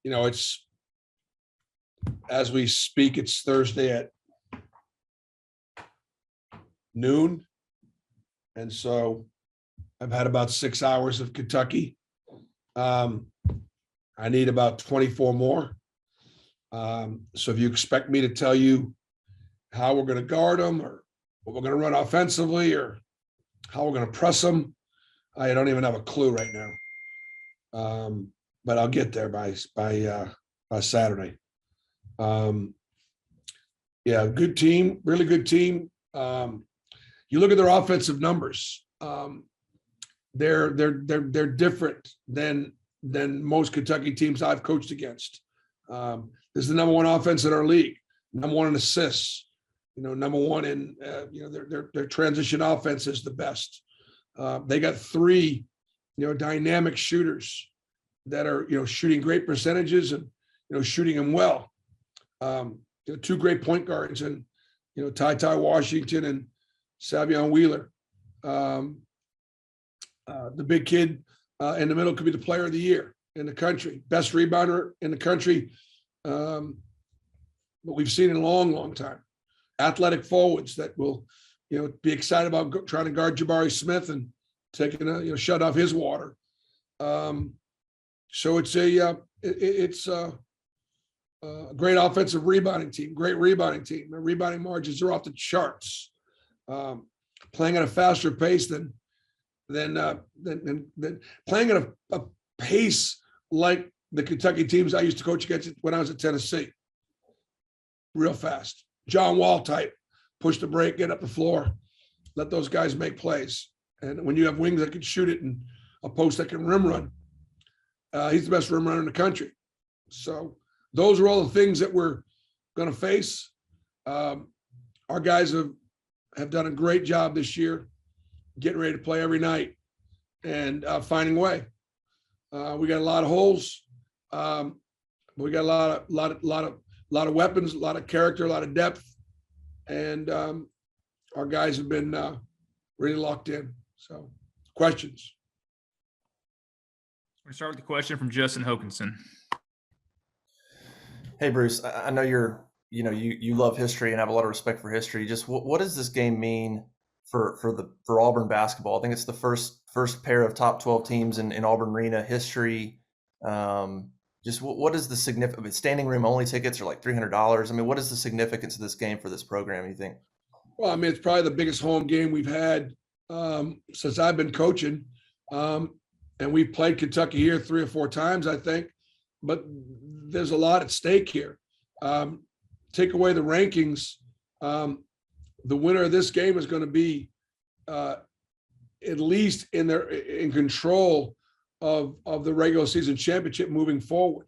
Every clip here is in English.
it's, as we speak, it's Thursday at noon. And so I've had about 6 hours of Kentucky. I need about 24 more. So if you expect me to tell you how we're going to guard them or what we're going to run offensively or how we're going to press them, I don't even have a clue right now. But I'll get there by Saturday. Yeah, good team, really good team. You look at their offensive numbers. They're different than most Kentucky teams I've coached against. This is the number one offense in our league, number one in assists. Number one in their transition offense is the best. They got three dynamic shooters that are shooting great percentages and shooting them well. Two great point guards and Ty Washington and Savion Wheeler. The big kid in the middle could be the player of the year in the country, best rebounder in the country, what we've seen in a long, long time. Athletic forwards that will, be excited about trying to guard Jabari Smith and taking a shut off his water. So it's a great offensive rebounding team, great rebounding team. The rebounding margins are off the charts. Playing at a faster pace than playing at a pace like the Kentucky teams I used to coach against when I was at Tennessee. Real fast. John Wall type, push the break, get up the floor, let those guys make plays. And when you have wings that can shoot it and a post that can rim run, he's the best rim runner in the country. So those are all the things that we're going to face. Our guys have done a great job this year, getting ready to play every night and finding a way. We got a lot of holes. We got a lot of weapons, a lot of character, a lot of depth, and our guys have been really locked in. So, questions? We start with the question from Justin Hokinson. Hey, Bruce. I know you love history and have a lot of respect for history. Just what does this game mean for Auburn basketball? I think it's the first pair of top 12 teams in Auburn Arena history. Just what is the significance? Standing room only tickets are like $300. I mean, what is the significance of this game for this program, you think? Well, I mean, it's probably the biggest home game we've had since I've been coaching. And we've played Kentucky here 3 or 4 times, I think. But there's a lot at stake here. Take away the rankings. The winner of this game is going to be at least in control of the regular season championship moving forward,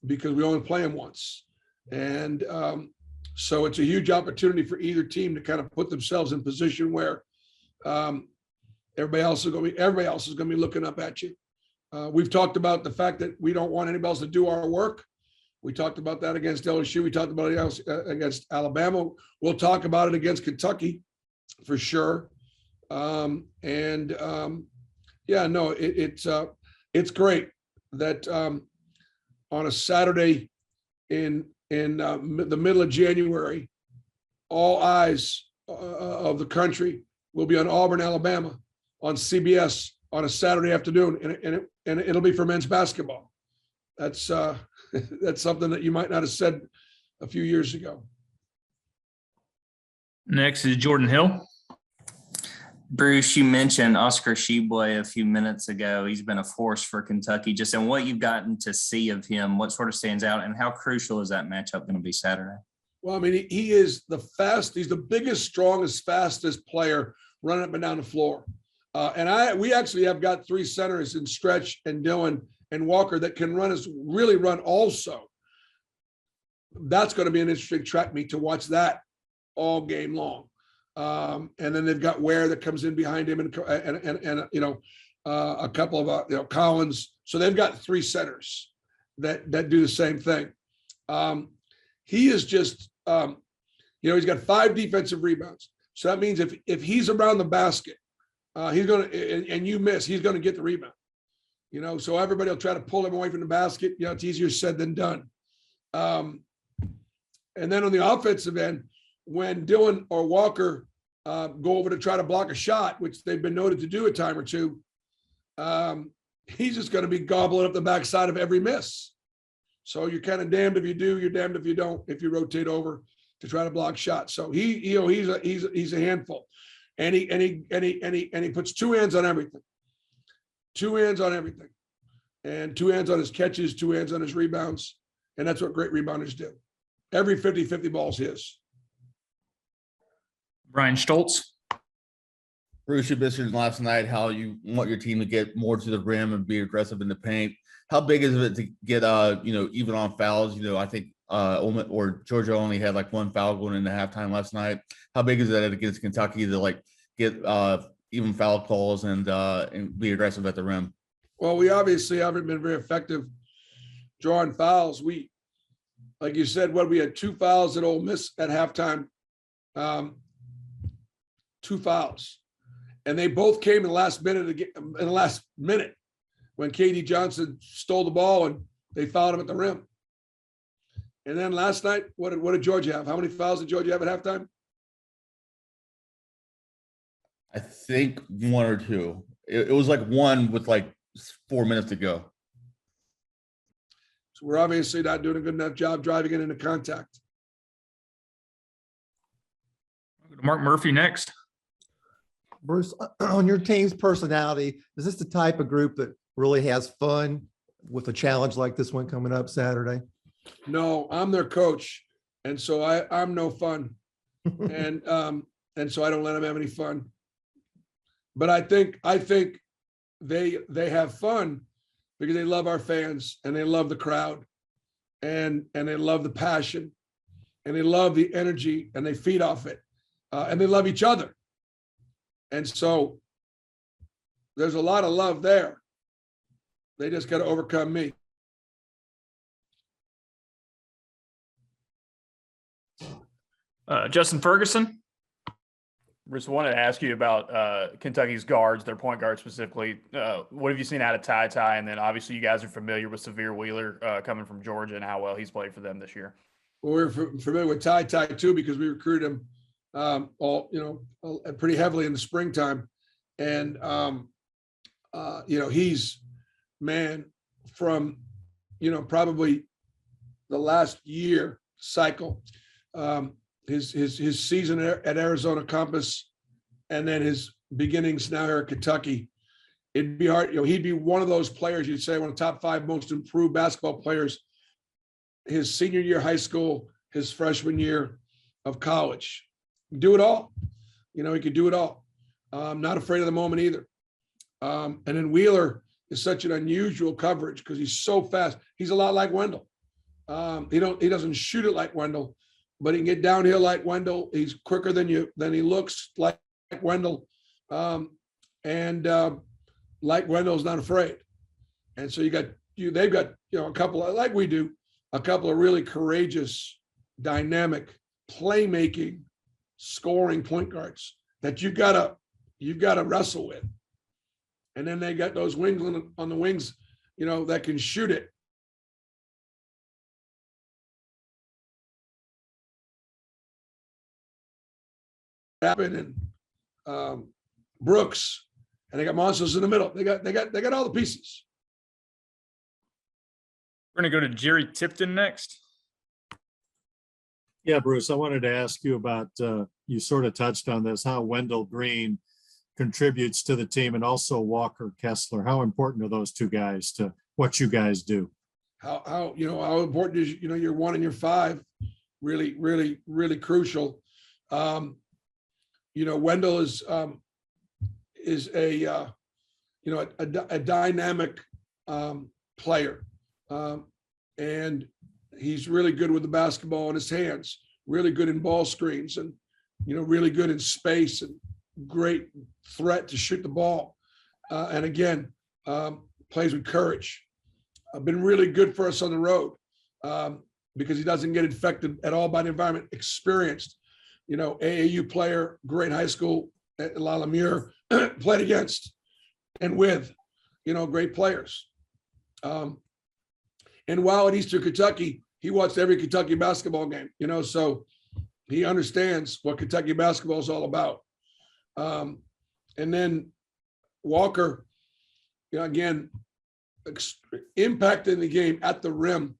because we only play them once. And so it's a huge opportunity for either team to kind of put themselves in position where everybody else is going to be looking up at you. We've talked about the fact that we don't want anybody else to do our work. We talked about that against LSU. We talked about it against Alabama. We'll talk about it against Kentucky for sure. Yeah, no, it's great that on a Saturday in the middle of January, all eyes of the country will be on Auburn, Alabama, on CBS on a Saturday afternoon, and it'll be for men's basketball. That's that's something that you might not have said a few years ago. Next is Jordan Hill. Bruce, you mentioned Oscar Tshiebwe a few minutes ago. He's been a force for Kentucky. Just in what you've gotten to see of him, what sort of stands out, and how crucial is that matchup going to be Saturday? Well, I mean, he is he's the biggest, strongest, fastest player running up and down the floor. We actually have got 3 centers in Stretch and Dillon and Walker that can really run also. That's going to be an interesting track meet to watch that all game long. And then they've got Ware that comes in behind him and a couple of Collins. So they've got 3 centers that do the same thing. He is just he's got 5 defensive rebounds. So that means if he's around the basket, he's going to, and you miss, he's going to get the rebound. So everybody will try to pull him away from the basket. It's easier said than done. And then on the offensive end, when Dylan or Walker go over to try to block a shot, which they've been noted to do a time or two, he's just going to be gobbling up the backside of every miss. So you're kind of damned if you do, you're damned if you don't, if you rotate over to try to block shots. So he's a handful, and he puts two hands on everything, and two hands on his catches, two hands on his rebounds, and that's what great rebounders do. Every 50-50 ball is his. Brian Stoltz. Bruce, you mentioned last night how you want your team to get more to the rim and be aggressive in the paint. How big is it to get, even on fouls? I think Georgia only had like one foul going into halftime last night. How big is that against Kentucky to get even foul calls and be aggressive at the rim? Well, we obviously haven't been very effective drawing fouls. We, like you said, we had two fouls at Ole Miss at halftime. Two fouls, and they both came in the last minute when KD Johnson stole the ball and they fouled him at the rim. And then last night, what did Georgia have? How many fouls did Georgia have at halftime? I think one or two. It was like one with like 4 minutes to go. So we're obviously not doing a good enough job driving it into contact. Mark Murphy next. Bruce, on your team's personality, is this the type of group that really has fun with a challenge like this one coming up Saturday? No, I'm their coach, and so I'm no fun, and so I don't let them have any fun. But I think they have fun because they love our fans and they love the crowd, and they love the passion, and they love the energy, and they feed off it, and they love each other. And so there's a lot of love there. They just got to overcome me. Justin Ferguson. Bruce, I wanted to ask you about Kentucky's guards, their point guard specifically. What have you seen out of Ty? And then obviously you guys are familiar with Severe Wheeler coming from Georgia and how well he's played for them this year. Well, we're familiar with Ty too because we recruited him pretty heavily in the springtime, and he's from probably the last year cycle, his season at Arizona Compass, and then his beginnings now here at Kentucky. It'd be hard, he'd be one of those players you'd say one of the top 5 most improved basketball players. His senior year of high school, his freshman year of college. Do it all. He could do it all. Not afraid of the moment either. And then Wheeler is such an unusual coverage because he's so fast. He's a lot like Wendell. He doesn't shoot it like Wendell, but he can get downhill like Wendell. He's quicker than he looks like Wendell. And like Wendell's not afraid. And so they've got a couple of, like we do, a couple of really courageous, dynamic, playmaking, scoring point guards that you've got to wrestle with. And then they got those wings on the wings, that can shoot it. And Brooks, and they got monsters in the middle. They got all the pieces. We're going to go to Jerry Tipton next. Yeah, Bruce, I wanted to ask you about, you sort of touched on this, how Wendell Greene contributes to the team, and also Walker Kessler. How important are those two guys to what you guys do? How important is, your 1 and your 5, really, really, really crucial. Wendell is a dynamic player. And he's really good with the basketball in his hands, really good in ball screens, and, really good in space, and great threat to shoot the ball. And again, plays with courage. Been really good for us on the road because he doesn't get infected at all by the environment. Experienced, AAU player, great high school at La Lumiere, played against and with, great players. And while at Eastern Kentucky, he watched every Kentucky basketball game, so he understands what Kentucky basketball is all about. And then Walker, again, impacting the game at the rim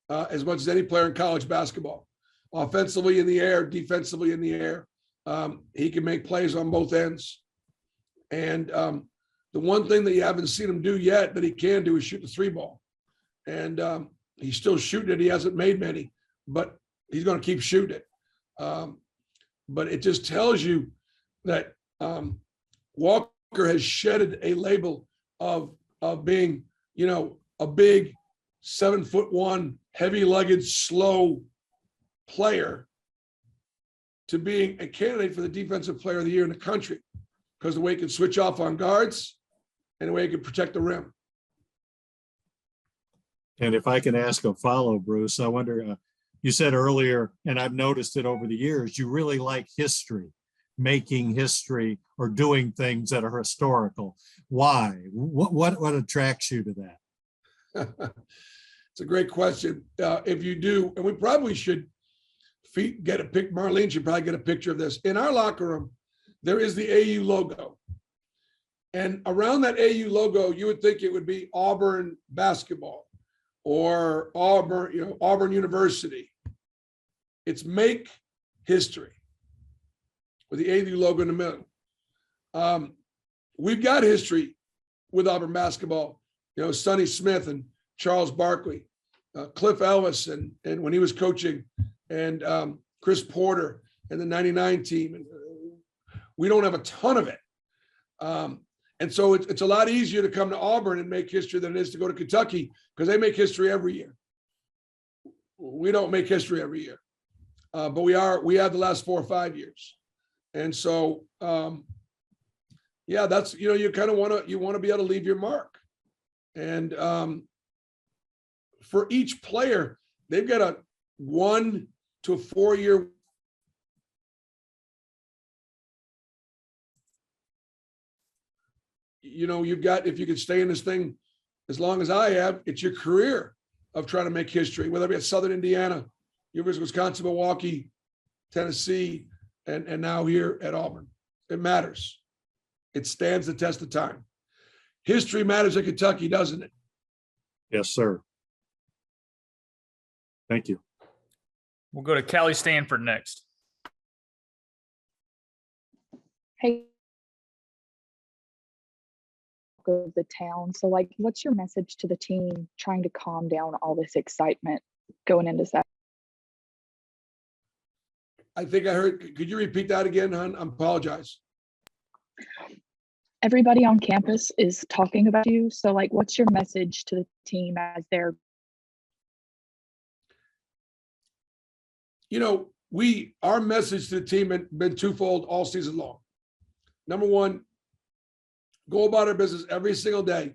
as much as any player in college basketball. Offensively in the air, defensively in the air. He can make plays on both ends. And the one thing that you haven't seen him do yet that he can do is shoot the three ball. And he's still shooting it. He hasn't made many, but he's going to keep shooting it. But it just tells you that Walker has shedded a label of being, a big 7'1", heavy luggage, slow player to being a candidate for the defensive player of the year in the country because the way he can switch off on guards and the way he can protect the rim. And if I can ask a follow, Bruce, I wonder, you said earlier, and I've noticed it over the years, you really like history, making history or doing things that are historical. Why? What attracts you to that? It's a great question. If you do, and we probably should get a pic. Marlene should probably get a picture of this. In our locker room, there is the AU logo. And around that AU logo, you would think it would be Auburn basketball or Auburn University. It's make history with the AU logo in the middle. We've got history with Auburn basketball, Sonny Smith and Charles Barkley, Cliff Ellis, and when he was coaching, and Chris Porter and the 99 team. And we don't have a ton of it. And so it's a lot easier to come to Auburn and make history than it is to go to Kentucky because they make history every year. We don't make history every year, but we have the last 4 or 5 years. And so, that's, you kind of want to be able to leave your mark. And for each player, they've got a 1 to 4 year. You've got, if you could stay in this thing as long as I have, it's your career of trying to make history, whether it be at Southern Indiana, University of Wisconsin, Milwaukee, Tennessee, and now here at Auburn. It matters. It stands the test of time. History matters at Kentucky, doesn't it? Yes, sir. Thank you. We'll go to Callie Stanford next. Hey, of the town. So what's your message to the team trying to calm down all this excitement going into Saturday? I think I heard, could you repeat that again, hon? I apologize. Everybody on campus is talking about you. So what's your message to the team as they're our message to the team has been twofold all season long. Number one, go about our business every single day,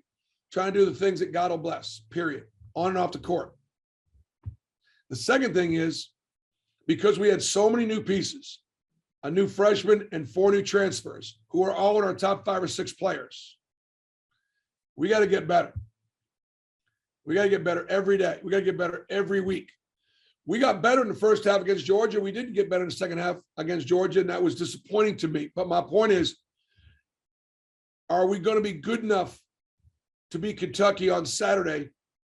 trying to do the things that God will bless, period, on and off the court. The second thing is, because we had so many new pieces, a new freshman and 4 new transfers who are all in our top 5 or 6 players, we got to get better. We got to get better every day. We got to get better every week. We got better in the first half against Georgia. We didn't get better in the second half against Georgia, and that was disappointing to me. But my point is, are we going to be good enough to beat Kentucky on Saturday,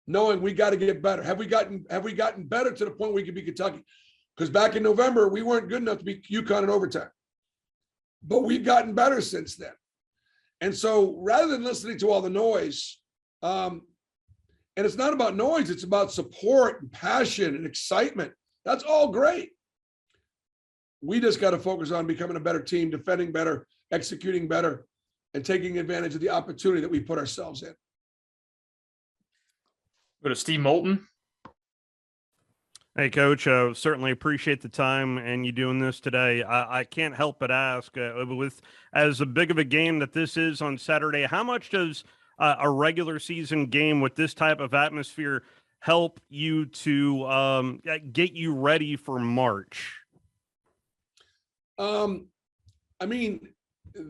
knowing we got to get better? Have we gotten better to the point where we can beat Kentucky? Because back in November, we weren't good enough to beat UConn in overtime. But we've gotten better since then. And so rather than listening to all the noise, and it's not about noise, it's about support and passion and excitement. That's all great. We just got to focus on becoming a better team, defending better, executing better, and taking advantage of the opportunity that we put ourselves in. Go to Steve Moulton. Hey, Coach, certainly appreciate the time and you doing this today. I can't help but ask, with as big of a game that this is on Saturday, how much does a regular season game with this type of atmosphere help you to get you ready for March? I mean,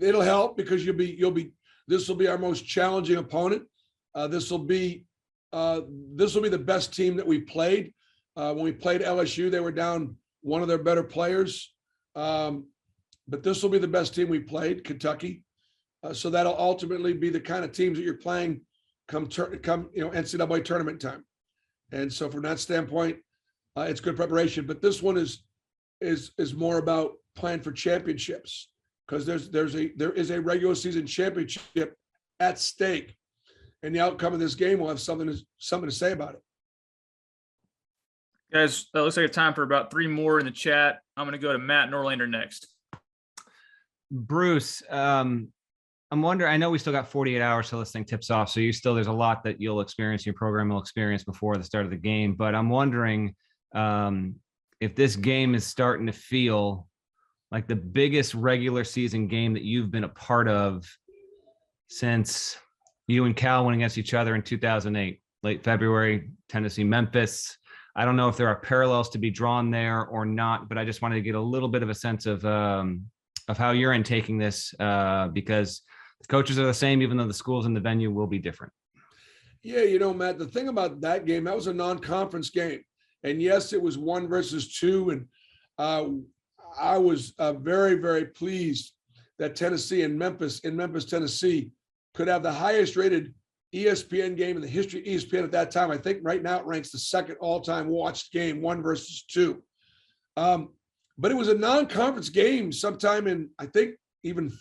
it'll help because you'll be This will be our most challenging opponent. This will be the best team that we played. When we played LSU, they were down one of their better players. But this will be the best team we played, Kentucky. So that'll ultimately be the kind of teams that you're playing come NCAA tournament time. And so from that standpoint, it's good preparation. But this one is more about playing for championships, because there is a regular season championship at stake, and the outcome of this game will have something to say about it. Guys, that looks like a time for about 3 more in the chat. I'm going to go to Matt Norlander next. Bruce, I'm wondering, I know we still got 48 hours till this thing tips off, so there's a lot that you'll experience, your program will experience before the start of the game, but I'm wondering if this game is starting to feel like the biggest regular season game that you've been a part of since you and Cal went against each other in 2008, late February, Tennessee, Memphis. I don't know if there are parallels to be drawn there or not, but I just wanted to get a little bit of a sense of how you're in taking this, because the coaches are the same, even though the schools and the venue will be different. Yeah, Matt, the thing about that game, that was a non-conference game. And yes, it was 1 versus 2. And I was very, very pleased that Tennessee and Memphis, Tennessee, could have the highest rated ESPN game in the history of ESPN at that time. I think right now it ranks the second all-time watched game, 1 versus 2. But it was a non-conference game sometime in, I think, even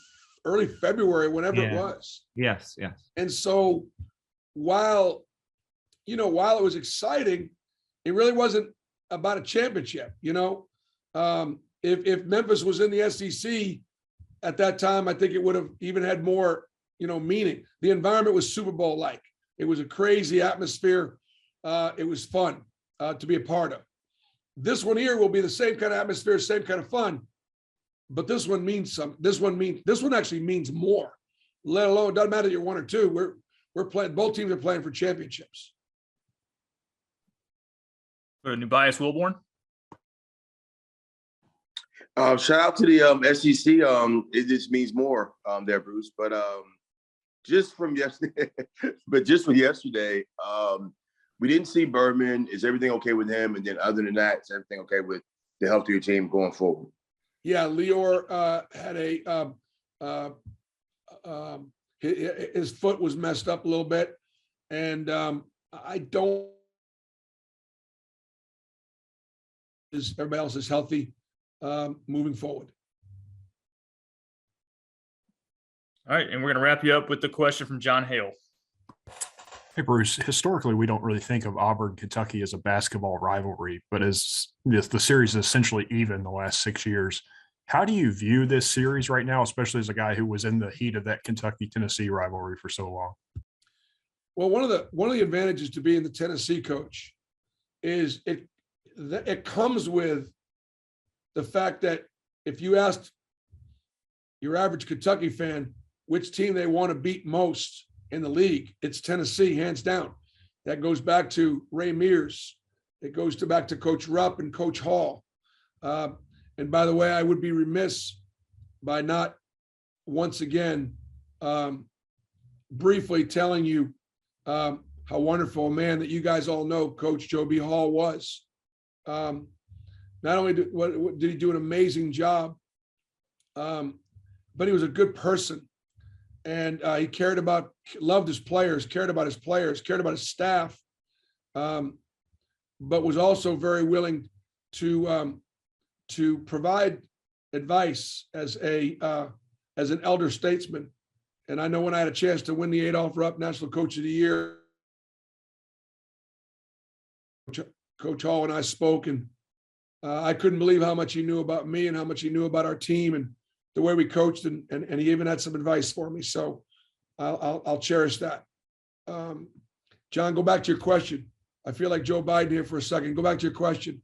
early February, whenever it was. Yes. And so while it was exciting, it really wasn't about a championship. If Memphis was in the SEC at that time, I think it would have even had more, meaning. The environment was Super Bowl-like. It was a crazy atmosphere. It was fun to be a part of. This one here will be the same kind of atmosphere, same kind of fun, but this one means something. This one actually means more. Let alone, it doesn't matter if you're 1 or 2. We're playing. Both teams are playing for championships. Nubias Wilborn. Shout out to the SEC. It just means more there, Bruce. But just from yesterday, we didn't see Berman. Is everything okay with him? And then other than that, is everything okay with the health of your team going forward? Yeah, Lior had his foot was messed up a little bit, and I don't. Everybody else is healthy moving forward. All right, and we're going to wrap you up with the question from John Hale. Hey, Bruce, historically, we don't really think of Auburn, Kentucky as a basketball rivalry, but as the series is essentially even the last 6 years. How do you view this series right now, especially as a guy who was in the heat of that Kentucky-Tennessee rivalry for so long? Well, one of the advantages to being the Tennessee coach is it comes with the fact that if you asked your average Kentucky fan which team they want to beat most in the league, it's Tennessee, hands down. That goes back to Ray Mears. It goes back to Coach Rupp and Coach Hall. And by the way, I would be remiss by not once again briefly telling you how wonderful a man that you guys all know Coach Joe B. Hall was. Not only did he do an amazing job, but he was a good person. And he loved his players, cared about his staff, but was also very willing to provide advice as an elder statesman. And I know when I had a chance to win the Adolph Rupp National Coach of the Year, Coach Hall and I spoke, and I couldn't believe how much he knew about me and how much he knew about our team and the way we coached, and he even had some advice for me. So I'll cherish that. John, go back to your question. I feel like Joe Biden here for a second. Go back to your question.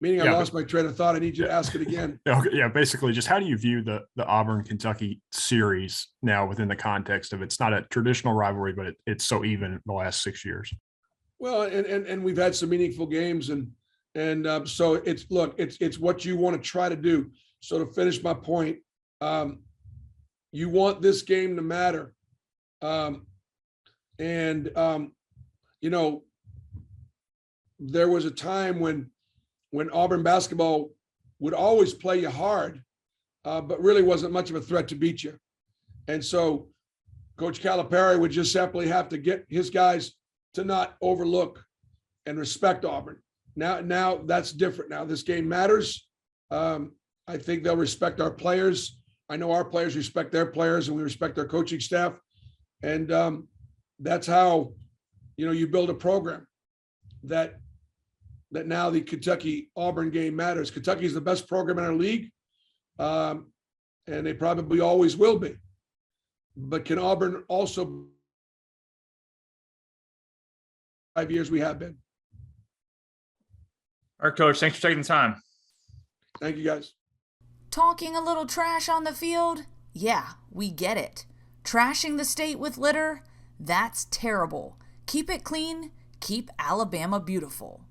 Meaning I lost my train of thought. I need you to ask it again. Okay, yeah, basically, just how do you view the Auburn Kentucky series now within the context of it's not a traditional rivalry, but it's so even the last 6 years? Well, and we've had some meaningful games, and so it's what you want to try to do. So to finish my point, you want this game to matter. You know, there was a time when Auburn basketball would always play you hard, but really wasn't much of a threat to beat you. And so Coach Calipari would just simply have to get his guys to not overlook and respect Auburn. Now that's different. Now this game matters. I think they'll respect our players. I know our players respect their players, and we respect our coaching staff. And that's how, you know, you build a program that now the Kentucky-Auburn game matters. Kentucky is the best program in our league, and they probably always will be. But can Auburn also 5 years we have been? All right, Coach, thanks for taking the time. Thank you, guys. Talking a little trash on the field? Yeah, we get it. Trashing the state with litter? That's terrible. Keep it clean. Keep Alabama beautiful.